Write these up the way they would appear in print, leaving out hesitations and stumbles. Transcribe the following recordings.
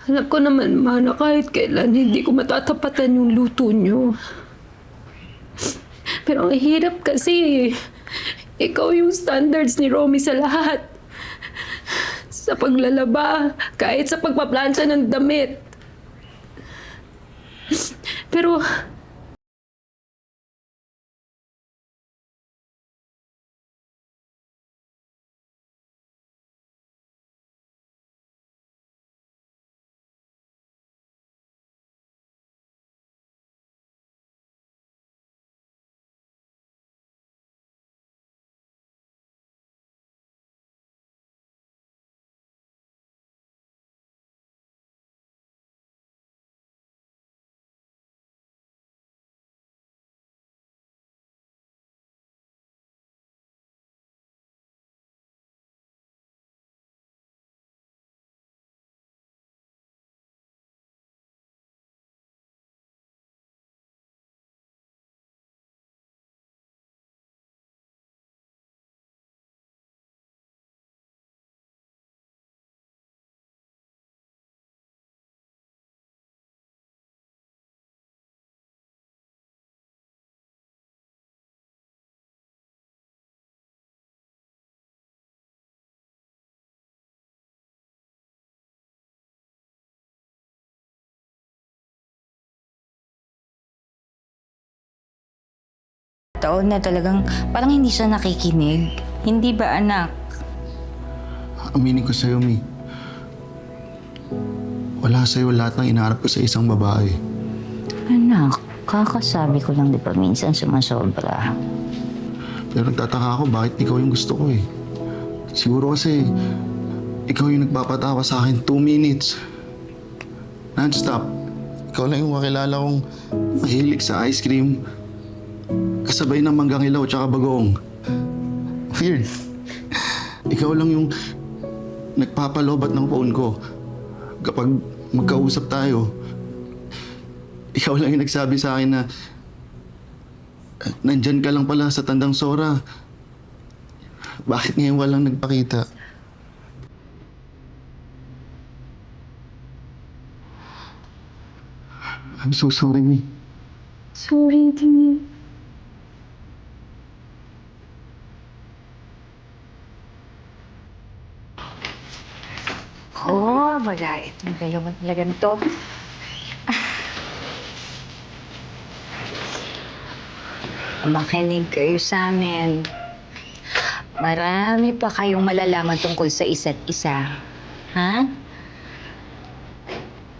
Alam ko naman, Ma, na kahit kailan hindi ko matatapatan yung luto nyo. Pero ang hirap kasi, ikaw yung standards ni Romy sa lahat. Sa paglalaba, kahit sa pagpaplansya ng damit. Pero taon na talagang parang hindi siya nakikinig. Hindi ba, anak? Aminin ko sa'yo, Mi. Wala sa'yo lahat ng inaarap ko sa isang babae. Anak, kakasabi ko lang di ba minsan sumasobra. Pero nagtataka ako bakit ikaw yung gusto ko eh. Siguro kasi ikaw yung nagpapatawa sa akin 2 minutes. Non-stop. Ikaw lang yung makilala kong mahilig sa ice cream. Kasabay ng manggang ilaw tsaka bagoong. Weird. Ikaw lang yung nagpapalobat ng phone ko. Kapag magkausap tayo, ikaw lang yung nagsabi sa akin na nandyan ka lang pala sa Tandang Sora. Bakit ngayon walang nagpakita? I'm so sorry, Mi. sorry, Di. Oh, malait. Magayo mo talaga nito. Makinig kayo sa amin. Marami pa kayong malalaman tungkol sa isa't isa. Ha?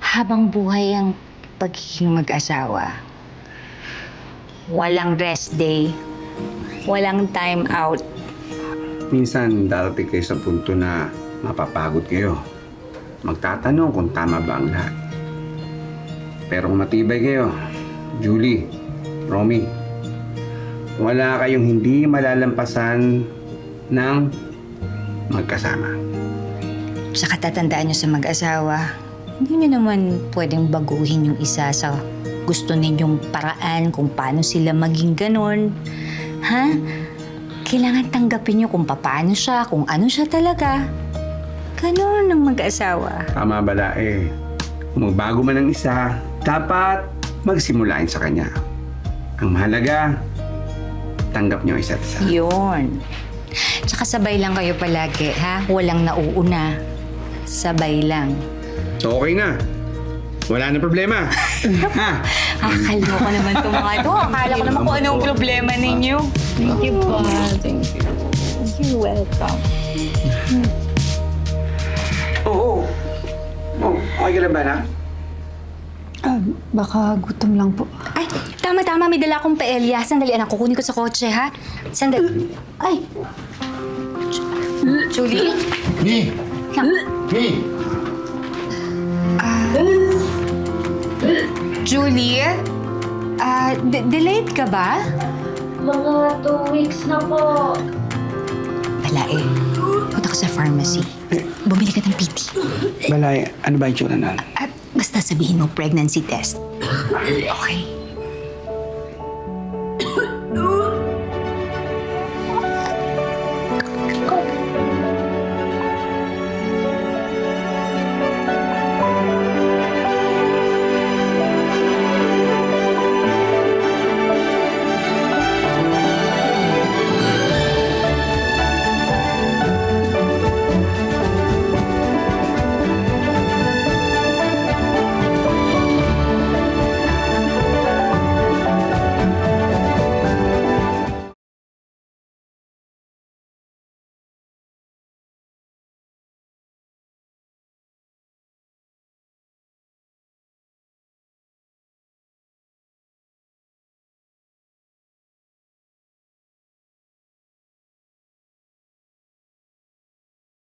Habang buhay ang pagiging mag-asawa, walang rest day, walang time out. Minsan darating kayo sa punto na mapapagod kayo. Magtatanong kung tama ba ang lahat. Pero kung matibay kayo, Julie, Romy, wala kayong hindi malalampasan ng magkasama. Sa katatandaan nyo sa mag-asawa, hindi nyo naman pwedeng baguhin yung isa sa gusto ninyong paraan kung paano sila maging ganon. Ha? Kailangan tanggapin nyo kung paano siya, kung ano siya talaga. Ganon ang mag-asawa. Tama bala eh. Kung magbago man ang isa, dapat magsimulain sa kanya. Ang mahalaga, tanggap niyo isa't isa. Yun. Tsaka sabay lang kayo palagi, ha? Walang nauuna. Sabay lang. So okay na. Wala na problema. Ha? Akala naman itong mga ito. Akala ko naman kung anong problema ninyo. Thank you, Pa. Thank you. You're welcome. Oo. Oh, okay ka lang ba na? Baka gutom lang po. Ay, tama-tama. May dala akong paelya. Sandali, anak. Kukunin ko sa kotse, ha? Sandali. Ay! Julie? Mi! Mi! Julie? Delayed ka ba? Mga 2 weeks na po. Wala eh. Punta ka sa pharmacy. Bumili ka ng PT. Balay, ano ba yung tsura nun? At basta sabihin mo pregnancy test. Okay.